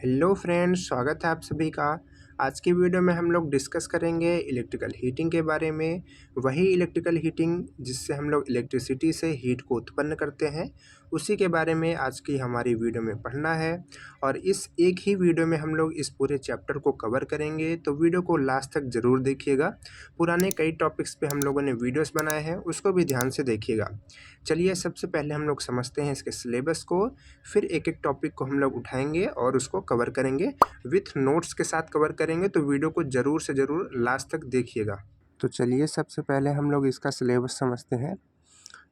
Hello friends, स्वागत है आप सभी का। आज की वीडियो में हम लोग डिस्कस करेंगे इलेक्ट्रिकल हीटिंग के बारे में। वही इलेक्ट्रिकल हीटिंग जिससे हम लोग इलेक्ट्रिसिटी से हीट को उत्पन्न करते हैं, उसी के बारे में आज की हमारी वीडियो में पढ़ना है। और इस एक ही वीडियो में हम लोग इस पूरे चैप्टर को कवर करेंगे, तो वीडियो को लास्ट तक ज़रूर देखिएगा। पुराने कई टॉपिक्स पे हम लोगों ने वीडियोस बनाए हैं, उसको भी ध्यान से देखिएगा। चलिए सबसे पहले हम लोग समझते हैं इसके सिलेबस को, फिर एक एक टॉपिक को हम लोग उठाएंगे और उसको कवर करेंगे। विथ नोट्स के साथ कवर करेंगे, तो वीडियो को ज़रूर से ज़रूर लास्ट तक देखिएगा। तो चलिए सबसे पहले हम लोग इसका सिलेबस समझते हैं।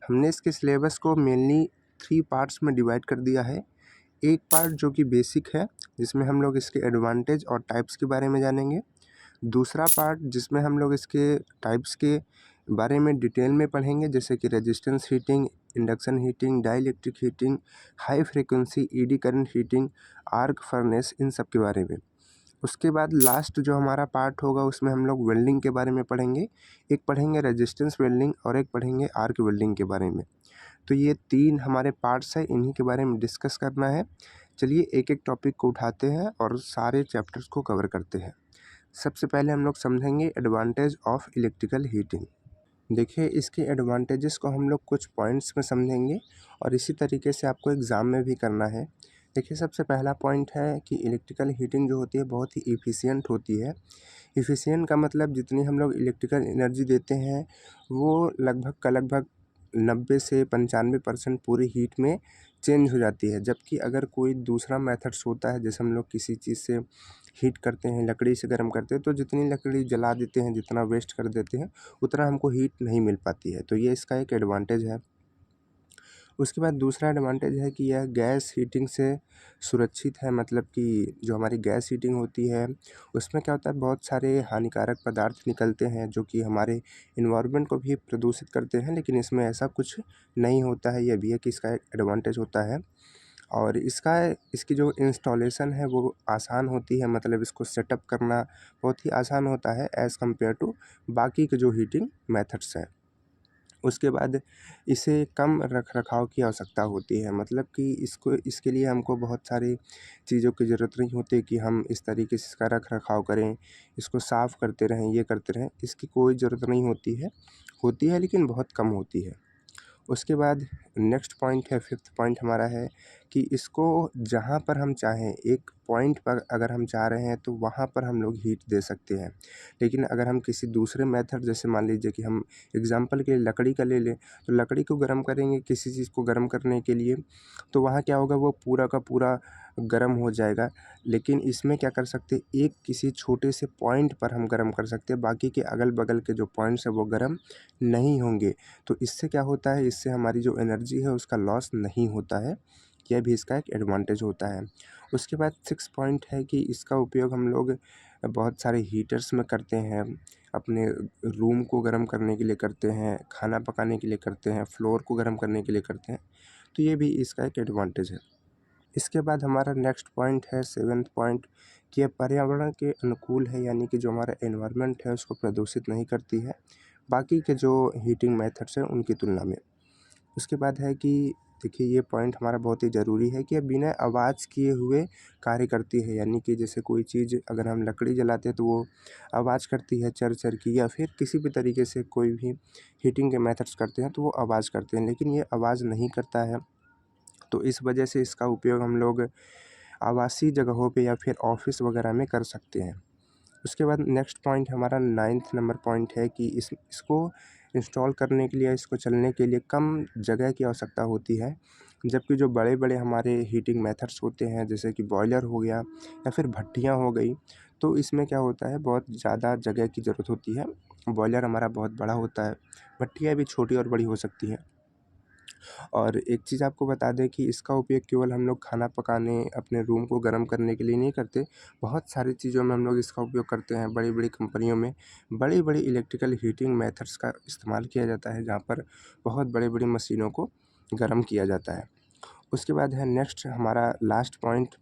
हमने इसके सिलेबस को मेनली 3 पार्ट्स में डिवाइड कर दिया है। एक पार्ट जो कि बेसिक है, जिसमें हम लोग इसके एडवांटेज और टाइप्स के बारे में जानेंगे। दूसरा पार्ट जिसमें हम लोग इसके टाइप्स के बारे में डिटेल में पढ़ेंगे, जैसे कि resistance heating, induction heating, dielectric heating, high frequency eddy current heating, arc furnace, इन सब के बारे में। उसके बाद लास्ट जो हमारा पार्ट होगा उसमें हम लोग वेल्डिंग के बारे में पढ़ेंगे। एक पढ़ेंगे रेजिस्टेंस वेल्डिंग और एक पढ़ेंगे आर्क वेल्डिंग के बारे में। तो ये 3 हमारे पार्ट्स हैं, इन्हीं के बारे में डिस्कस करना है। चलिए एक एक टॉपिक को उठाते हैं और सारे चैप्टर्स को कवर करते हैं। सबसे पहले हम लोग समझेंगे एडवांटेज ऑफ इलेक्ट्रिकल हीटिंग। देखिए इसके एडवांटेजेस को हम लोग कुछ पॉइंट्स में समझेंगे और इसी तरीके से आपको एग्ज़ाम में भी करना है। देखिए सबसे पहला पॉइंट है कि इलेक्ट्रिकल हीटिंग जो होती है बहुत ही इफ़िशियंट होती है। इफ़िशियंट का मतलब जितनी हम लोग इलेक्ट्रिकल एनर्जी देते हैं वो लगभग का लगभग 90 से 95% पूरी हीट में चेंज हो जाती है। जबकि अगर कोई दूसरा मेथड्स होता है, जैसे हम लोग किसी चीज़ से हीट करते हैं, लकड़ी से गर्म करते हैं, तो जितनी लकड़ी जला देते हैं, जितना वेस्ट कर देते हैं, उतना हमको हीट नहीं मिल पाती है। तो ये इसका एक एडवांटेज है। उसके बाद दूसरा एडवांटेज है कि यह गैस हीटिंग से सुरक्षित है। मतलब कि जो हमारी गैस हीटिंग होती है उसमें क्या होता है, बहुत सारे हानिकारक पदार्थ निकलते हैं जो कि हमारे इन्वायरमेंट को भी प्रदूषित करते हैं, लेकिन इसमें ऐसा कुछ नहीं होता है। यह भी है कि इसका एक एडवांटेज होता है। और इसकी जो इंस्टॉलेशन है वो आसान होती है, मतलब इसको सेटअप करना बहुत ही आसान होता है एज़ कम्पेयर टू बाकी के जो हीटिंग मेथड्स हैं। उसके बाद इसे कम रख-रखाव की आवश्यकता होती है, मतलब कि इसके लिए हमको बहुत सारी चीज़ों की ज़रूरत नहीं होती कि हम इस तरीके से इसका रख-रखाव करें, इसको साफ़ करते रहें, ये करते रहें, इसकी कोई ज़रूरत नहीं होती है लेकिन बहुत कम होती है। उसके बाद नेक्स्ट पॉइंट है, 5th पॉइंट हमारा है कि इसको जहाँ पर हम चाहें, एक पॉइंट पर अगर हम चाह रहे हैं तो वहाँ पर हम लोग हीट दे सकते हैं। लेकिन अगर हम किसी दूसरे मेथड, जैसे मान लीजिए कि हम एग्ज़ाम्पल के लिए लकड़ी का ले लें, तो लकड़ी को गर्म करेंगे किसी चीज़ को गर्म करने के लिए, तो वहाँ क्या होगा, वो पूरा का पूरा गर्म हो जाएगा। लेकिन इसमें क्या कर सकते हैं, एक किसी छोटे से पॉइंट पर हम गर्म कर सकते हैं, बाकी के अगल-बगल के जो पॉइंट्स हैं वो गर्म नहीं होंगे। तो इससे क्या होता है, इससे हमारी जो एनर्जी है उसका लॉस नहीं होता है। यह भी इसका एक एडवांटेज होता है। उसके बाद 6 पॉइंट है कि इसका उपयोग हम लोग बहुत सारे हीटर्स में करते हैं, अपने रूम को गर्म करने के लिए करते हैं, खाना पकाने के लिए करते हैं, फ्लोर को गर्म करने के लिए करते हैं। तो ये भी इसका एक एडवांटेज है। इसके बाद हमारा नेक्स्ट पॉइंट है 7th पॉइंट, कि यह पर्यावरण के अनुकूल है, यानी कि जो हमारा एनवायरनमेंट है उसको प्रदूषित नहीं करती है बाकी के जो हीटिंग मेथड्स हैं उनकी तुलना में। उसके बाद है कि देखिए ये पॉइंट हमारा बहुत ही ज़रूरी है कि यह बिना आवाज़ किए हुए कार्य करती है, यानी कि जैसे कोई चीज़ अगर हम लकड़ी जलाते हैं तो वो आवाज़ करती है चर-चर की, या फिर किसी भी तरीके से कोई भी हीटिंग के मेथड्स करते हैं तो वो आवाज़ करते हैं, लेकिन ये आवाज़ नहीं करता है। तो इस वजह से इसका उपयोग हम लोग आवासीय जगहों पे या फिर ऑफ़िस वगैरह में कर सकते हैं। उसके बाद नेक्स्ट पॉइंट हमारा 9th नंबर पॉइंट है कि इसको इंस्टॉल करने के लिए, इसको चलने के लिए कम जगह की आवश्यकता होती है। जबकि जो बड़े-बड़े हमारे हीटिंग मेथड्स होते हैं, जैसे कि बॉयलर हो गया या फिर भट्टियाँ हो गई, तो इसमें क्या होता है, बहुत ज़्यादा जगह की ज़रूरत होती है। बॉयलर हमारा बहुत बड़ा होता है, भट्टियाँ भी छोटी और बड़ी हो सकती हैं। और एक चीज़ आपको बता दें कि इसका उपयोग केवल हम लोग खाना पकाने, अपने रूम को गर्म करने के लिए नहीं करते, बहुत सारी चीज़ों में हम लोग इसका उपयोग करते हैं। बड़ी-बड़ी कंपनियों में बड़ी-बड़ी इलेक्ट्रिकल हीटिंग मेथड्स का इस्तेमाल किया जाता है, जहाँ पर बहुत बड़ी-बड़ी मशीनों को गर्म किया जाता है। उसके बाद है नेक्स्ट हमारा लास्ट पॉइंट,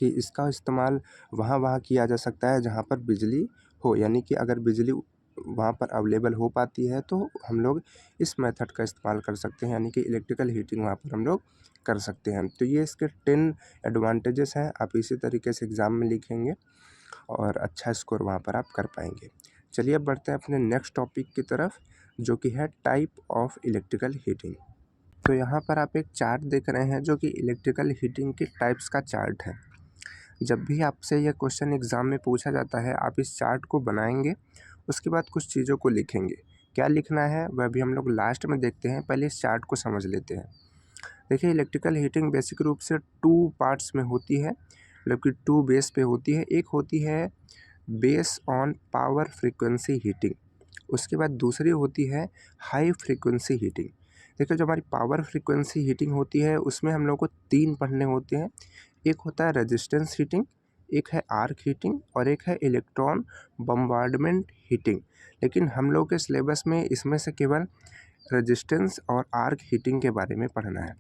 कि इसका इस्तेमाल वहाँ किया जा सकता है जहाँ पर बिजली हो, यानी कि अगर बिजली वहाँ पर अवेलेबल हो पाती है तो हम लोग इस मेथड का इस्तेमाल कर सकते हैं, यानी कि इलेक्ट्रिकल हीटिंग वहाँ पर हम लोग कर सकते हैं। तो ये इसके 10 एडवांटेजेस हैं, आप इसी तरीके से एग्ज़ाम में लिखेंगे और अच्छा स्कोर वहाँ पर आप कर पाएंगे। चलिए अब बढ़ते हैं अपने नेक्स्ट टॉपिक की तरफ, जो कि है टाइप ऑफ इलेक्ट्रिकल हीटिंग। तो यहाँ पर आप एक चार्ट देख रहे हैं जो कि इलेक्ट्रिकल हीटिंग के टाइप्स का चार्ट है। जब भी आपसे यह क्वेश्चन एग्ज़ाम में पूछा जाता है, आप इस चार्ट को बनाएंगे, उसके बाद कुछ चीज़ों को लिखेंगे। क्या लिखना है वह भी हम लोग लास्ट में देखते हैं, पहले इस चार्ट को समझ लेते हैं। देखिए, इलेक्ट्रिकल हीटिंग बेसिक रूप से 2 पार्ट्स में होती है, मतलब कि 2 बेस पे होती है। एक होती है base on power frequency heating, उसके बाद दूसरी होती है हाई फ्रीक्वेंसी हीटिंग। देखिए, जो हमारी पावर फ्रीक्वेंसी हीटिंग होती है उसमें हम लोग को 3 पढ़ने होते हैं। एक होता है रेजिस्टेंस हीटिंग, एक है आर्क हीटिंग और एक है इलेक्ट्रॉन बम्बार्डमेंट हीटिंग। लेकिन हम लोग के सिलेबस में इसमें से केवल रेजिस्टेंस और आर्क हीटिंग के बारे में पढ़ना है।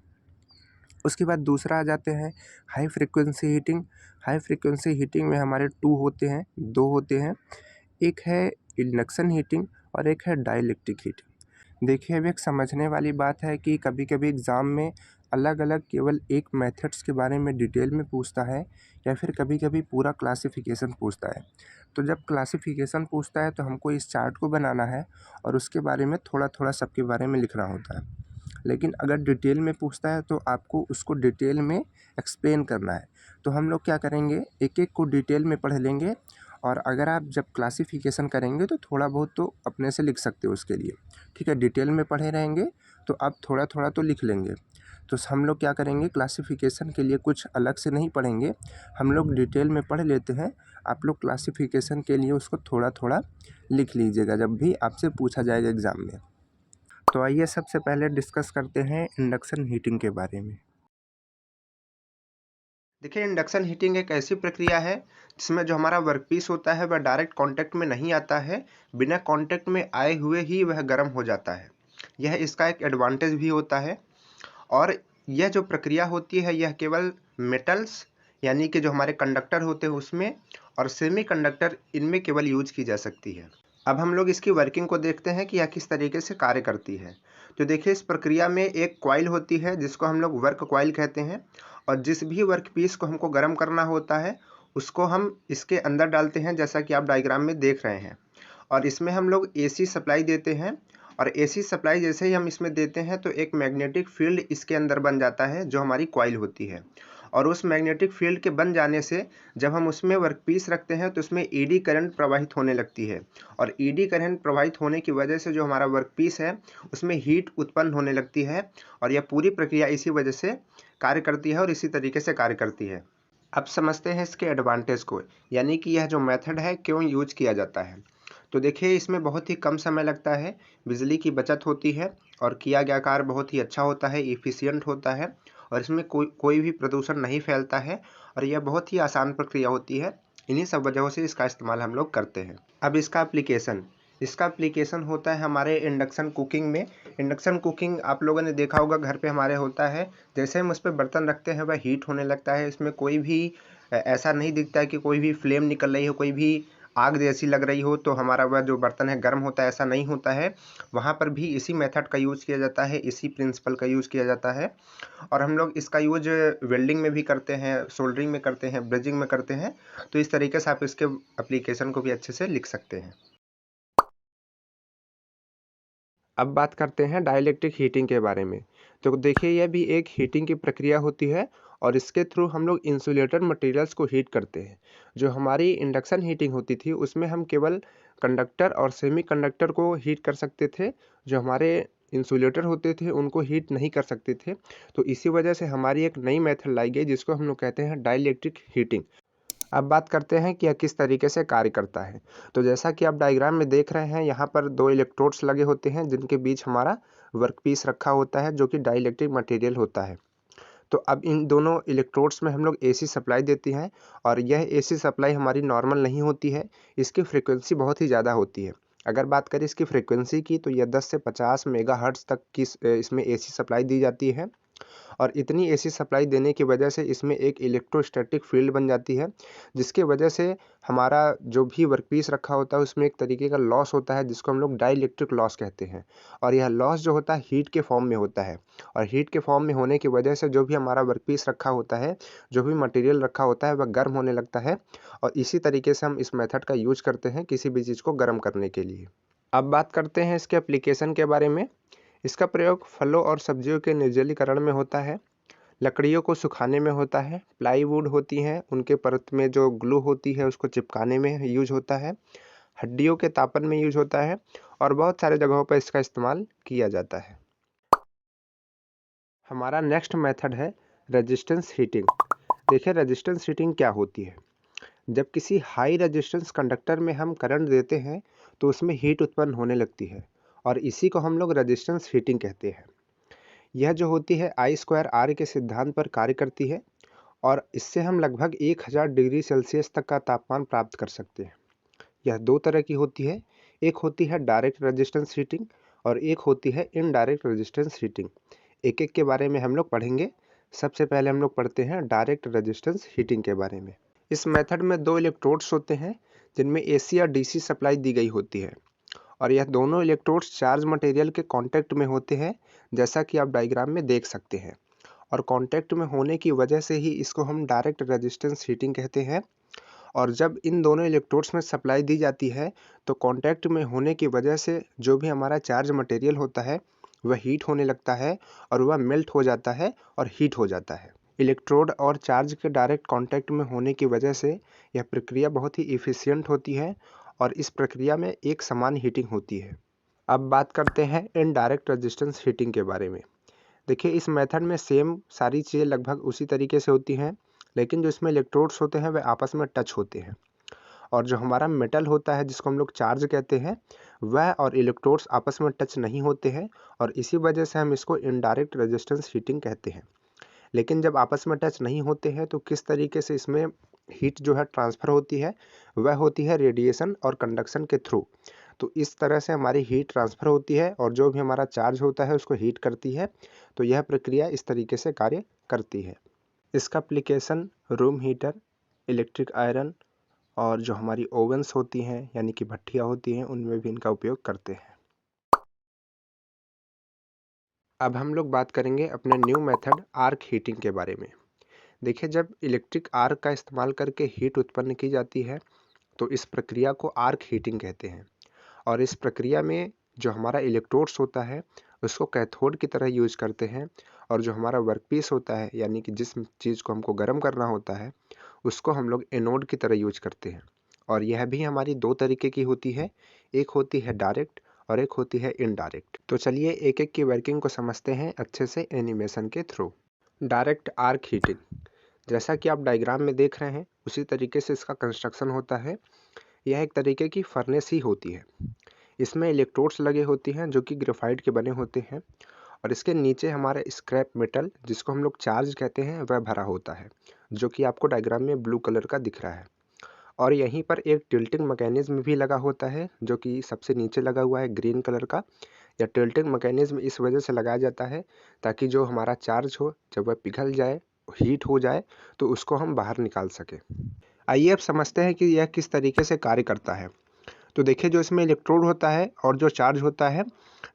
उसके बाद दूसरा आ जाते हैं high frequency heating. High frequency heating में हमारे 2 होते हैं। एक है इंडक्शन हीटिंग और एक है डाइलेक्ट्रिक हीटिंग। देखिए, अब एक समझने वाली बात है कि कभी कभी एग्ज़ाम में अलग अलग केवल एक मेथड्स के बारे में डिटेल में पूछता है, या फिर कभी कभी पूरा क्लासिफिकेशन पूछता है। तो जब क्लासिफिकेशन पूछता है तो हमको इस चार्ट को बनाना है और उसके बारे में थोड़ा थोड़ा सबके बारे में लिखना होता है। लेकिन अगर डिटेल में पूछता है तो आपको उसको डिटेल में एक्सप्लेन करना है। तो हम लोग क्या करेंगे, एक एक को डिटेल में पढ़ लेंगे, और अगर आप जब क्लासिफिकेशन करेंगे तो थोड़ा बहुत तो अपने से लिख सकते हो उसके लिए। ठीक है, डिटेल में पढ़े रहेंगे तो आप थोड़ा थोड़ा तो लिख लेंगे। तो हम लोग क्या करेंगे, क्लासिफिकेशन के लिए कुछ अलग से नहीं पढ़ेंगे, हम लोग डिटेल में पढ़ लेते हैं। आप लोग क्लासिफिकेशन के लिए उसको थोड़ा थोड़ा लिख लीजिएगा जब भी आपसे पूछा जाएगा एग्ज़ाम में। तो आइए सबसे पहले डिस्कस करते हैं इंडक्शन हीटिंग के बारे में। देखिए, इंडक्शन हीटिंग एक ऐसी प्रक्रिया है जिसमें जो हमारा वर्कपीस होता है वह डायरेक्ट कांटेक्ट में नहीं आता है, बिना कांटेक्ट में आए हुए ही वह गर्म हो जाता है। यह इसका एक एडवांटेज भी होता है। और यह जो प्रक्रिया होती है यह केवल मेटल्स, यानी कि जो हमारे कंडक्टर होते हैं उसमें, और सेमी कंडक्टर, इनमें केवल यूज की जा सकती है। अब हम लोग इसकी वर्किंग को देखते हैं कि यह किस तरीके से कार्य करती है। तो देखिए, इस प्रक्रिया में एक कॉइल होती है जिसको हम लोग वर्क कॉइल कहते हैं, और जिस भी वर्क पीस को हमको गर्म करना होता है उसको हम इसके अंदर डालते हैं, जैसा कि आप डायग्राम में देख रहे हैं। और इसमें हम लोग एसी सप्लाई देते हैं, और एसी सप्लाई जैसे ही हम इसमें देते हैं तो एक मैग्नेटिक फील्ड इसके अंदर बन जाता है जो हमारी कॉइल होती है। और उस मैग्नेटिक फील्ड के बन जाने से जब हम उसमें वर्कपीस रखते हैं तो उसमें ईडी करंट प्रवाहित होने लगती है, और ईडी करंट प्रवाहित होने की वजह से जो हमारा वर्कपीस है उसमें हीट उत्पन्न होने लगती है, और यह पूरी प्रक्रिया इसी वजह से कार्य करती है और इसी तरीके से कार्य करती है। अब समझते हैं इसके एडवांटेज को, यानी कि यह जो मेथड है क्यों यूज किया जाता है। तो देखिए, इसमें बहुत ही कम समय लगता है, बिजली की बचत होती है, और किया गया कार्य बहुत ही अच्छा होता है, इफ़िशियंट होता है, और इसमें कोई भी प्रदूषण नहीं फैलता है, और यह बहुत ही आसान प्रक्रिया होती है। इन्हीं सब वजहों से इसका इस्तेमाल हम लोग करते हैं। अब इसका एप्लीकेशन होता है हमारे इंडक्शन कुकिंग में। इंडक्शन कुकिंग आप लोगों ने देखा होगा, घर पे हमारे होता है। जैसे हम उस पर बर्तन रखते हैं वह हीट होने लगता है, इसमें कोई भी ऐसा नहीं दिखता है कि कोई भी फ्लेम निकल रही हो, कोई भी आग जैसी लग रही हो तो हमारा वह जो बर्तन है गर्म होता है, ऐसा नहीं होता है। वहाँ पर भी इसी मेथड का यूज़ किया जाता है, इसी प्रिंसिपल का यूज़ किया जाता है। और हम लोग इसका यूज वेल्डिंग में भी करते हैं, सोल्डरिंग में करते हैं, ब्रिजिंग में करते हैं। तो इस तरीके से आप इसके एप्लीकेशन को भी अच्छे से लिख सकते हैं। अब बात करते हैं डाइलेक्ट्रिक हीटिंग के बारे में। तो देखिए, यह भी एक हीटिंग की प्रक्रिया होती है, और इसके थ्रू हम लोग इंसुलेटर मटेरियल्स को हीट करते हैं। जो हमारी इंडक्शन हीटिंग होती थी उसमें हम केवल कंडक्टर और सेमी कंडक्टर को हीट कर सकते थे, जो हमारे इंसुलेटर होते थे उनको हीट नहीं कर सकते थे। तो इसी वजह से हमारी एक नई मेथड लाई गई जिसको हम लोग कहते हैं डाइलेक्ट्रिक हीटिंग। अब बात करते हैं कि यह किस तरीके से कार्य करता है। तो जैसा कि आप डायग्राम में देख रहे हैं, यहाँ पर 2 इलेक्ट्रोड्स लगे होते हैं जिनके बीच हमारा वर्कपीस रखा होता है जो कि डाइलेक्ट्रिक मटेरियल होता है। तो अब इन दोनों इलेक्ट्रोड्स में हम लोग एसी सप्लाई देते हैं, और यह एसी सप्लाई हमारी नॉर्मल नहीं होती है, इसकी फ्रीक्वेंसी बहुत ही ज़्यादा होती है। अगर बात करें इसकी फ्रीक्वेंसी की तो यह 10 से 50 मेगाहर्ट्ज़ तक की इसमें एसी सप्लाई दी जाती है। और इतनी एसी सप्लाई देने की वजह से इसमें एक इलेक्ट्रोस्टैटिक फील्ड बन जाती है, जिसकी वजह से हमारा जो भी वर्कपीस रखा होता है उसमें एक तरीके का लॉस होता है, जिसको हम लोग डाइलेक्ट्रिक लॉस कहते हैं। और यह लॉस जो होता है हीट के फॉर्म में होता है, और हीट के फॉर्म में होने की वजह से जो भी हमारा वर्कपीस रखा होता है, जो भी मटेरियल रखा होता है, वह गर्म होने लगता है। और इसी तरीके से हम इस मेथड का यूज करते हैं किसी भी चीज़ को गर्म करने के लिए। अब बात करते हैं इसके एप्लीकेशन के बारे में। इसका प्रयोग फलों और सब्जियों के निर्जलीकरण में होता है, लकड़ियों को सुखाने में होता है, प्लाईवुड होती हैं उनके परत में जो ग्लू होती है उसको चिपकाने में यूज होता है, हड्डियों के तापन में यूज होता है, और बहुत सारे जगहों पर इसका इस्तेमाल किया जाता है। हमारा नेक्स्ट मेथड है रेजिस्टेंस हीटिंग। देखिए रेजिस्टेंस हीटिंग क्या होती है। जब किसी हाई रेजिस्टेंस कंडक्टर में हम करंट देते हैं तो उसमें हीट उत्पन्न होने लगती है, और इसी को हम लोग रेजिस्टेंस हीटिंग कहते हैं। यह जो होती है I²R के सिद्धांत पर कार्य करती है, और इससे हम लगभग 1000 डिग्री सेल्सियस तक का तापमान प्राप्त कर सकते हैं। यह दो तरह की होती है, एक होती है डायरेक्ट रेजिस्टेंस हीटिंग और एक होती है इनडायरेक्ट रेजिस्टेंस हीटिंग। एक एक के बारे में हम लोग पढ़ेंगे। सबसे पहले हम लोग पढ़ते हैं डायरेक्ट रेजिस्टेंस हीटिंग के बारे में। इस मेथड में दो इलेक्ट्रोड्स होते हैं जिनमें एसी या डीसी सप्लाई दी गई होती है, और यह दोनों इलेक्ट्रोड्स चार्ज मटेरियल के कांटेक्ट में होते हैं, जैसा कि आप डायग्राम में देख सकते हैं। और कांटेक्ट में होने की वजह से ही इसको हम डायरेक्ट रेजिस्टेंस हीटिंग कहते हैं। और जब इन दोनों इलेक्ट्रोड्स में सप्लाई दी जाती है तो कांटेक्ट में होने की वजह से जो भी हमारा चार्ज मटेरियल होता है वह हीट होने लगता है, और वह मेल्ट हो जाता है और हीट हो जाता है। इलेक्ट्रोड और चार्ज के डायरेक्ट कांटेक्ट में होने की वजह से यह प्रक्रिया बहुत ही इफ़िशियंट होती है, और इस प्रक्रिया में एक समान हीटिंग होती है। अब बात करते हैं इनडायरेक्ट रेजिस्टेंस हीटिंग के बारे में। देखिए इस मेथड में सेम सारी चीज़ें लगभग उसी तरीके से होती हैं, लेकिन जो इसमें इलेक्ट्रोड्स होते हैं वह आपस में टच होते हैं, और जो हमारा मेटल होता है जिसको हम लोग चार्ज कहते हैं, वह और इलेक्ट्रोड्स आपस में टच नहीं होते हैं, और इसी वजह से हम इसको इनडायरेक्ट रेजिस्टेंस हीटिंग कहते हैं। लेकिन जब आपस में टच नहीं होते हैं तो किस तरीके से इसमें हीट जो है ट्रांसफ़र होती है, वह होती है रेडिएशन और कंडक्शन के थ्रू। तो इस तरह से हमारी हीट ट्रांसफ़र होती है, और जो भी हमारा चार्ज होता है उसको हीट करती है। तो यह प्रक्रिया इस तरीके से कार्य करती है। इसका application room heater, electric iron, और जो हमारी ओवन्स होती हैं यानी कि भट्ठियाँ होती हैं, उनमें भी इनका उपयोग करते हैं। अब हम लोग बात करेंगे अपने न्यू मेथड आर्क हीटिंग के बारे में। देखिए जब इलेक्ट्रिक आर्क का इस्तेमाल करके हीट उत्पन्न की जाती है तो इस प्रक्रिया को आर्क हीटिंग कहते हैं। और इस प्रक्रिया में जो हमारा इलेक्ट्रोड्स होता है उसको कैथोड की तरह यूज करते हैं, और जो हमारा वर्कपीस होता है यानी कि जिस चीज़ को हमको गर्म करना होता है उसको हम लोग एनोड की तरह यूज करते हैं। और यह भी हमारी दो तरीके की होती है, एक होती है डायरेक्ट और एक होती है इनडायरेक्ट। तो चलिए एक एक की वर्किंग को समझते हैं अच्छे से एनिमेशन के थ्रू। डायरेक्ट आर्क हीटिंग, जैसा कि आप डायग्राम में देख रहे हैं उसी तरीके से इसका कंस्ट्रक्शन होता है। यह एक तरीके की फर्नेस ही होती है। इसमें इलेक्ट्रोड्स लगे होते हैं जो कि ग्रेफाइट के बने होते हैं, और इसके नीचे हमारा स्क्रैप मेटल जिसको हम लोग चार्ज कहते हैं वह भरा होता है, जो कि आपको डायग्राम में ब्लू कलर का दिख रहा है। और यहीं पर एक टिल्टिंग मैकेनिज्म भी लगा होता है जो कि सबसे नीचे लगा हुआ है ग्रीन कलर का। यह टिल्टिंग मैकेनिज्म इस वजह से लगाया जाता है ताकि जो हमारा चार्ज हो जब वह पिघल जाए, हीट हो जाए, तो उसको हम बाहर निकाल सकें। आइए अब समझते हैं कि यह किस तरीके से कार्य करता है। तो देखिए जो इसमें इलेक्ट्रोड होता है और जो चार्ज होता है,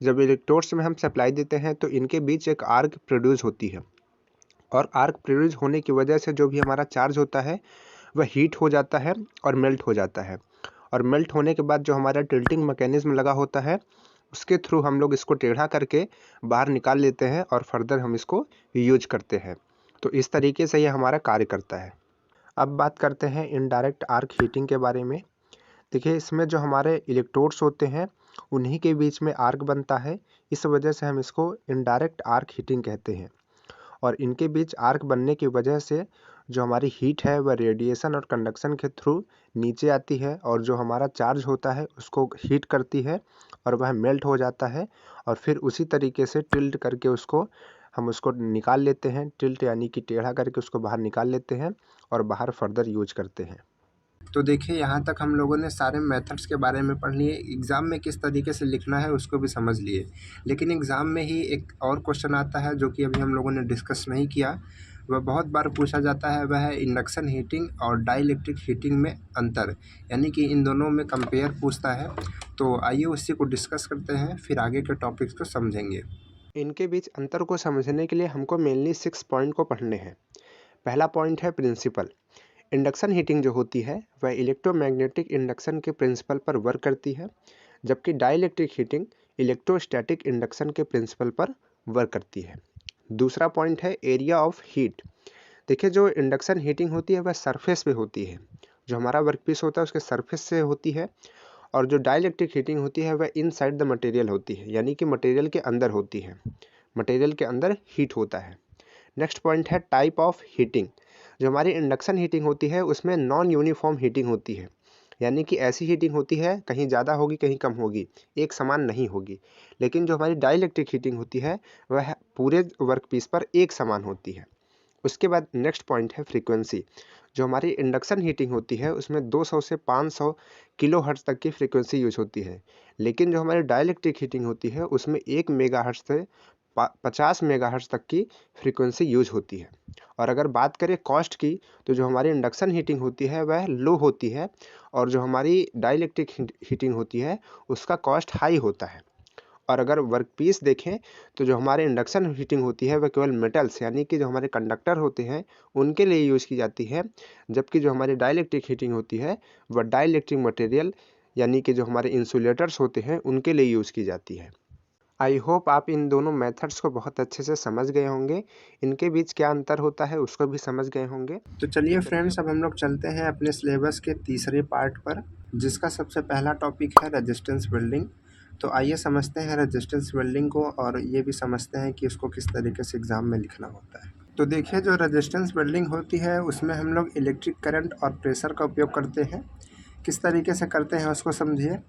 जब इलेक्ट्रोड्स में हम सप्लाई देते हैं तो इनके बीच एक आर्क प्रोड्यूस होती है, और आर्क प्रोड्यूस होने की वजह से जो भी हमारा चार्ज होता है वह हीट हो जाता है और मेल्ट हो जाता है। और मेल्ट होने के बाद जो हमारा टिल्टिंग मैकेनिज्म लगा होता है उसके थ्रू हम लोग इसको टेढ़ा करके बाहर निकाल लेते हैं, और फर्दर हम इसको यूज करते हैं। तो इस तरीके से यह हमारा कार्य करता है। अब बात करते हैं इनडायरेक्ट आर्क हीटिंग के बारे में। देखिए इसमें जो हमारे इलेक्ट्रोड्स होते हैं उन्हीं के बीच में आर्क बनता है, इस वजह से हम इसको इनडायरेक्ट आर्क हीटिंग कहते हैं। और इनके बीच आर्क बनने की वजह से जो हमारी हीट है वह रेडिएशन और कंडक्शन के थ्रू नीचे आती है, और जो हमारा चार्ज होता है उसको हीट करती है और वह मेल्ट हो जाता है, और फिर उसी तरीके से टिल्ट करके हम उसको निकाल लेते हैं। टिल्ट यानी कि टेढ़ा करके उसको बाहर निकाल लेते हैं और बाहर फर्दर यूज करते हैं। तो देखिए यहाँ तक हम लोगों ने सारे मेथड्स के बारे में पढ़ लिए, एग्ज़ाम में किस तरीके से लिखना है उसको भी समझ लिए। लेकिन एग्ज़ाम में ही एक और क्वेश्चन आता है जो कि अभी हम लोगों ने डिस्कस नहीं किया, वह बहुत बार पूछा जाता है, वह है इंडक्शन हीटिंग और डाइलेक्ट्रिक हीटिंग में अंतर, यानी कि इन दोनों में कंपेयर पूछता है। तो आइए उसी को डिस्कस करते हैं, फिर आगे के टॉपिक्स को समझेंगे। इनके बीच अंतर को समझने के लिए हमको मेनली 6 पॉइंट को पढ़ने हैं। पहला पॉइंट है प्रिंसिपल। इंडक्शन हीटिंग जो होती है वह इलेक्ट्रोमैग्नेटिक इंडक्शन के प्रिंसिपल पर वर्क करती है, जबकि डाइलेक्ट्रिक हीटिंग इलेक्ट्रोस्टैटिक इंडक्शन के प्रिंसिपल पर वर्क करती है। दूसरा पॉइंट है एरिया ऑफ हीट। देखिए जो इंडक्शन हीटिंग होती है वह सरफेस पे होती है, जो हमारा वर्कपीस होता है उसके सरफेस से होती है, और जो डाइलेक्ट्रिक हीटिंग होती है वह इनसाइड द मटेरियल होती है, यानी कि मटेरियल के अंदर होती है, मटेरियल के अंदर हीट होता है। नेक्स्ट पॉइंट है टाइप ऑफ हीटिंग। जो हमारी इंडक्शन हीटिंग होती है उसमें नॉन यूनिफॉर्म हीटिंग होती है, यानी कि ऐसी हीटिंग होती है कहीं ज़्यादा होगी कहीं कम होगी, एक समान नहीं होगी। लेकिन जो हमारी डाइलेक्ट्रिक हीटिंग होती है वह पूरे वर्कपीस पर एक समान होती है। उसके बाद नेक्स्ट पॉइंट है फ्रीक्वेंसी। जो हमारी इंडक्शन हीटिंग होती है उसमें 200 से 500 किलो हर्ट्ज तक की फ्रीक्वेंसी यूज होती है, लेकिन जो हमारी डाइलेक्ट्रिक हीटिंग होती है उसमें 1 मेगाहर्ट्ज से 50 मेगाहर्ट्ज तक की फ्रीक्वेंसी यूज होती है। और अगर बात करें कॉस्ट की, तो जो हमारी इंडक्शन हीटिंग होती है वह लो होती है, और जो हमारी डाइलेक्ट्रिक हीटिंग होती है उसका कॉस्ट हाई होता है। और अगर वर्कपीस देखें तो जो हमारे इंडक्शन हीटिंग होती है वह केवल मेटल्स, यानी कि जो हमारे कंडक्टर होते हैं उनके लिए यूज़ की जाती है, जबकि जो हमारी डाइलेक्ट्रिक हीटिंग होती है वह डाइलेक्ट्रिक मटेरियल, यानी कि जो हमारे इंसुलेटर्स होते हैं उनके लिए यूज़ की जाती है। आई होप आप इन दोनों मेथड्स को बहुत अच्छे से समझ गए होंगे, इनके बीच क्या अंतर होता है उसको भी समझ गए होंगे। तो चलिए फ्रेंड्स, अब हम लोग चलते हैं अपने सिलेबस के तीसरे पार्ट पर, जिसका सबसे पहला टॉपिक है रेजिस्टेंस वेल्डिंग। तो आइए समझते हैं रेजिस्टेंस वेल्डिंग को, और ये भी समझते हैं कि इसको किस तरीके से एग्ज़ाम में लिखना होता है। तो देखिए जो रेजिस्टेंस वेल्डिंग होती है उसमें हम लोग इलेक्ट्रिक करंट और प्रेशर का उपयोग करते हैं। किस तरीके से करते हैं उसको समझिए।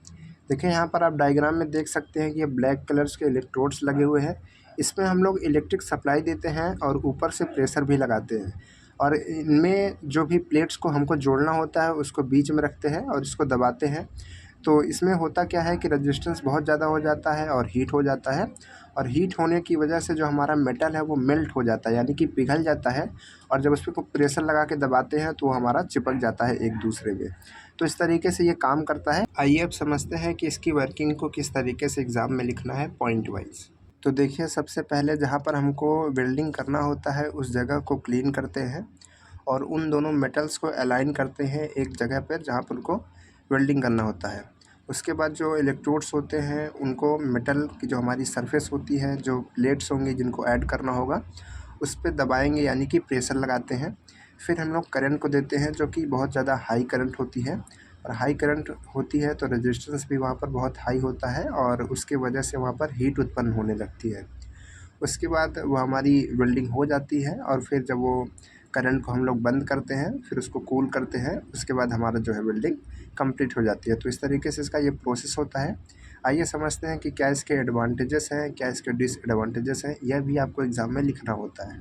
देखिए यहाँ पर आप डायग्राम में देख सकते हैं कि ये ब्लैक कलर्स के इलेक्ट्रोड्स लगे हुए हैं। इसमें हम लोग इलेक्ट्रिक सप्लाई देते हैं और ऊपर से प्रेशर भी लगाते हैं, और इनमें जो भी प्लेट्स को हमको जोड़ना होता है उसको बीच में रखते हैं और इसको दबाते हैं। तो इसमें होता क्या है कि रेजिस्टेंस बहुत ज़्यादा हो जाता है और हीट हो जाता है, और हीट होने की वजह से जो हमारा मेटल है वो मेल्ट हो जाता है, यानी कि पिघल जाता है, और जब उस पर प्रेशर लगा के दबाते हैं तो वो हमारा चिपक जाता है एक दूसरे में। तो इस तरीके से ये काम करता है। आइए अब समझते हैं कि इसकी वर्किंग को किस तरीके से एग्ज़ाम में लिखना है पॉइंट वाइज। तो देखिए सबसे पहले जहाँ पर हमको वेल्डिंग करना होता है उस जगह को क्लीन करते हैं, और उन दोनों मेटल्स को अलाइन करते हैं एक जगह पर जहाँ पर उनको वेल्डिंग करना होता है। उसके बाद जो इलेक्ट्रोड्स होते हैं उनको मेटल की जो हमारी सरफेस होती है, जो प्लेट्स होंगी जिनको ऐड करना होगा, उस पे दबाएंगे, यानी कि प्रेशर लगाते हैं। फिर हम लोग करंट को देते हैं जो कि बहुत ज़्यादा हाई करंट होती है, और हाई करंट होती है तो रेजिस्टेंस भी वहाँ पर बहुत हाई होता है, और उसके वजह से वहाँ पर हीट उत्पन्न होने लगती है। उसके बाद वो हमारी वेल्डिंग हो जाती है, और फिर जब वो करंट को हम लोग बंद करते हैं फिर उसको कूल करते हैं, उसके बाद हमारा जो है वेल्डिंग कंप्लीट हो जाती है। तो इस तरीके से इसका ये प्रोसेस होता है। आइए समझते हैं कि क्या इसके एडवांटेजेस हैं, क्या इसके डिसएडवांटेजेस हैं, यह भी आपको एग्ज़ाम में लिखना होता है।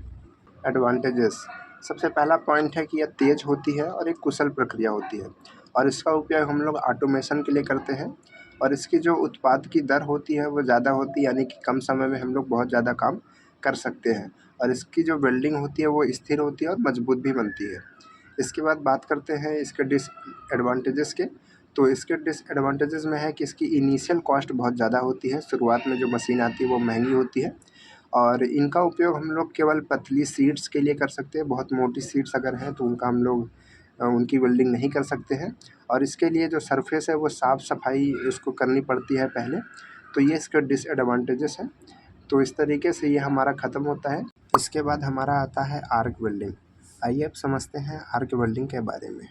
एडवांटेजेस, सबसे पहला पॉइंट है कि यह तेज़ होती है और एक कुशल प्रक्रिया होती है, और इसका उपयोग हम लोग ऑटोमेशन के लिए करते हैं, और इसकी जो उत्पाद की दर होती है वो ज़्यादा होती है, यानी कि कम समय में हम लोग बहुत ज़्यादा काम कर सकते हैं, और इसकी जो वेल्डिंग होती है वो स्थिर होती है और मजबूत भी बनती है। इसके बाद बात करते हैं इसके डिसएडवांटेजेस के। तो इसके डिसएडवांटेजेस में है कि इसकी इनिशियल कॉस्ट बहुत ज़्यादा होती है, शुरुआत में जो मशीन आती है वो महंगी होती है, और इनका उपयोग हम लोग केवल पतली शीट्स के लिए कर सकते हैं। बहुत मोटी शीट्स अगर हैं तो उनका हम लोग उनकी वेल्डिंग नहीं कर सकते हैं, और इसके लिए जो सरफेस है वो साफ़ सफाई उसको करनी पड़ती है पहले। तो ये इसका डिसएडवांटेजेस है। तो इस तरीके से ये हमारा ख़त्म होता है। इसके बाद हमारा आता है आर्क वेल्डिंग। आइए अब समझते हैं आर्क वेल्डिंग के बारे में।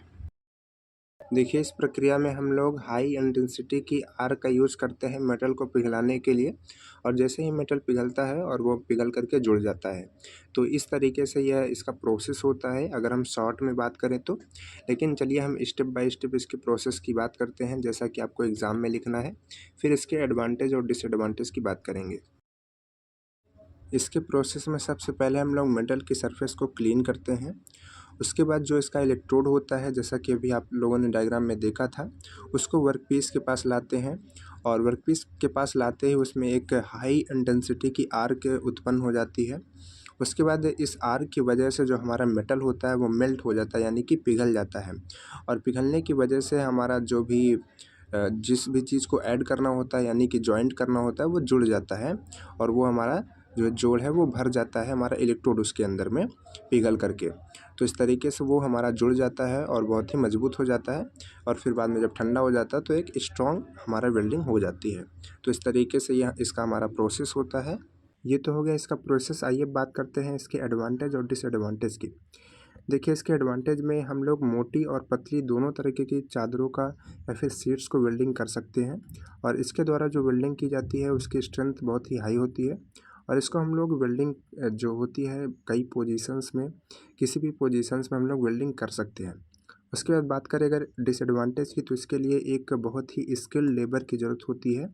देखिए इस प्रक्रिया में हम लोग हाई इंटेंसिटी की आर्क का यूज़ करते हैं मेटल को पिघलाने के लिए, और जैसे ही मेटल पिघलता है और वो पिघल करके जुड़ जाता है। तो इस तरीके से यह इसका प्रोसेस होता है अगर हम शॉर्ट में बात करें तो। लेकिन चलिए हम स्टेप बाय स्टेप इसके प्रोसेस की बात करते हैं, जैसा कि आपको एग्ज़ाम में लिखना है। फिर इसके एडवांटेज और डिसएडवांटेज की बात करेंगे। इसके प्रोसेस में सबसे पहले हम लोग मेटल की सरफेस को क्लीन करते हैं, उसके बाद जो इसका इलेक्ट्रोड होता है, जैसा कि अभी आप लोगों ने डायग्राम में देखा था, उसको वर्कपीस के पास लाते हैं और वर्कपीस के पास लाते ही उसमें एक हाई इंटेंसिटी की आर्क उत्पन्न हो जाती है। उसके बाद इस आर्क की वजह से जो हमारा मेटल होता है वो मेल्ट हो जाता है, यानी कि पिघल जाता है। और पिघलने की वजह से हमारा जो भी जिस भी चीज़ को ऐड करना होता है, यानी कि जॉइंट करना होता है, वो जुड़ जाता है और वो हमारा जो जोड़ है वो भर जाता है हमारा इलेक्ट्रोड उसके अंदर में पिघल करके। तो इस तरीके से वो हमारा जुड़ जाता है और बहुत ही मजबूत हो जाता है और फिर बाद में जब ठंडा हो जाता है तो एक स्ट्रॉन्ग हमारा वेल्डिंग हो जाती है। तो इस तरीके से यह इसका हमारा प्रोसेस होता है। ये तो हो गया इसका प्रोसेस। आइए बात करते हैं इसके एडवांटेज और डिसएडवांटेज की। देखिए, इसके एडवांटेज में हम लोग मोटी और पतली दोनों तरीके की चादरों का या फिर शीट्स को वेल्डिंग कर सकते हैं और इसके द्वारा जो वेल्डिंग की जाती है उसकी स्ट्रेंथ बहुत ही हाई होती है और इसको हम लोग वेल्डिंग जो होती है कई पोजीशंस में, किसी भी पोजीशंस में हम लोग वेल्डिंग कर सकते हैं। उसके बाद बात करें अगर डिसएडवांटेज की, तो इसके लिए एक बहुत ही स्किल्ड लेबर की ज़रूरत होती है।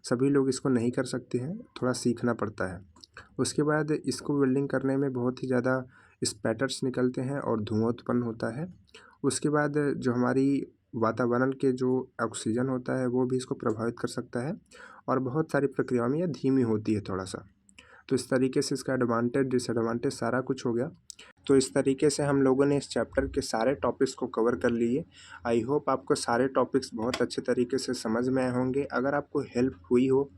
सभी लोग इसको नहीं कर सकते हैं, थोड़ा सीखना पड़ता है। उसके बाद इसको वेल्डिंग करने में बहुत ही ज़्यादा स्पैटर्स निकलते हैं और धुआं उत्पन्न होता है। उसके बाद जो हमारी वातावरण के जो ऑक्सीजन होता है वो भी इसको प्रभावित कर सकता है और बहुत सारी प्रक्रियाओं में यह धीमी होती है थोड़ा सा। तो इस तरीके से इसका एडवांटेज डिसएडवांटेज सारा कुछ हो गया। तो इस तरीके से हम लोगों ने इस चैप्टर के सारे टॉपिक्स को कवर कर लिए। आई होप आपको सारे टॉपिक्स बहुत अच्छे तरीके से समझ में आए होंगे। अगर आपको हेल्प हुई हो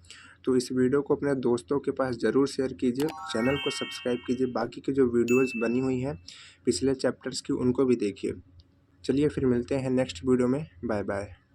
तो इस वीडियो को अपने दोस्तों के पास ज़रूर शेयर कीजिए, चैनल को सब्सक्राइब कीजिए, बाकी की जो वीडियोज़ बनी हुई हैं पिछले चैप्टर्स की उनको भी देखिए। चलिए फिर मिलते हैं नेक्स्ट वीडियो में। Bye bye.